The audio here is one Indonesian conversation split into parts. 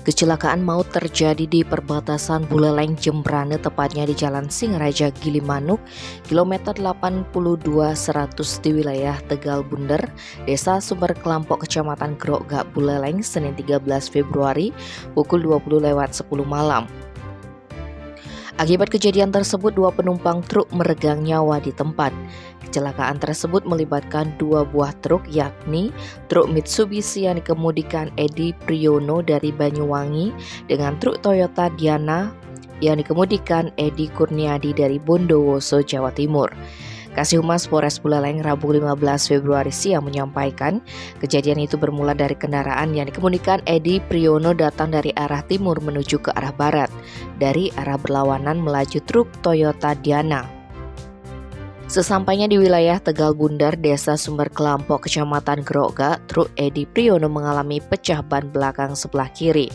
Kecelakaan maut terjadi di perbatasan Buleleng Jembrane, tepatnya di Jalan Singaraja Gilimanuk, kilometer 82 100 di wilayah Tegal Bunder, Desa Sumber Kelampok, Kecamatan Grogak, Buleleng, Senin 13 Februari, pukul 20.10 malam. Akibat kejadian tersebut, 2 penumpang truk meregang nyawa di tempat. Kecelakaan tersebut melibatkan 2 buah truk, yakni truk Mitsubishi yang dikemudikan Edi Priyono dari Banyuwangi dengan truk Toyota Diana yang dikemudikan Edi Kurniadi dari Bondowoso, Jawa Timur. Kasih Humas Polres Buleleng Rabu 15 Februari siang menyampaikan kejadian itu bermula dari kendaraan yang dikemudikan Edi Priyono datang dari arah timur menuju ke arah barat. Dari arah berlawanan melaju truk Toyota Diana. Sesampainya di wilayah Tegal Bunder, Desa Sumber Kelampok, Kecamatan Grogak, truk Edi Priyono mengalami pecah ban belakang sebelah kiri.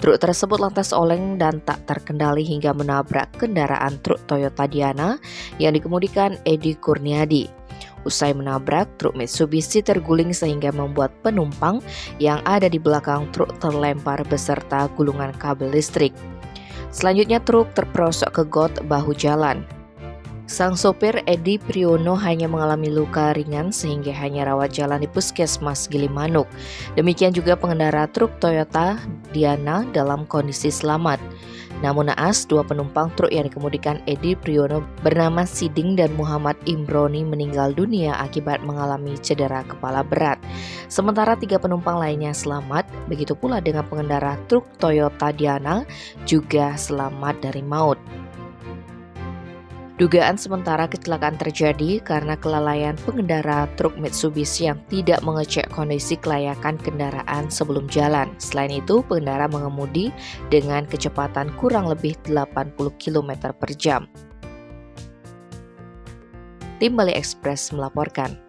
Truk tersebut lantas oleng dan tak terkendali hingga menabrak kendaraan truk Toyota Diana yang dikemudikan Edi Kurniadi. Usai menabrak, truk Mitsubishi terguling sehingga membuat penumpang yang ada di belakang truk terlempar beserta gulungan kabel listrik. Selanjutnya truk terperosok ke got bahu jalan. Sang sopir Edi Priyono hanya mengalami luka ringan sehingga hanya rawat jalan di Puskesmas Gilimanuk. Demikian juga pengendara truk Toyota Diana dalam kondisi selamat. Namun naas, 2 penumpang truk yang dikemudikan Edi Priyono bernama Siding dan Muhammad Imroni meninggal dunia akibat mengalami cedera kepala berat. Sementara 3 penumpang lainnya selamat, begitu pula dengan pengendara truk Toyota Diana juga selamat dari maut. Dugaan sementara kecelakaan terjadi karena kelalaian pengendara truk Mitsubishi yang tidak mengecek kondisi kelayakan kendaraan sebelum jalan. Selain itu, pengendara mengemudi dengan kecepatan kurang lebih 80 km per jam. Tim Bali Express melaporkan.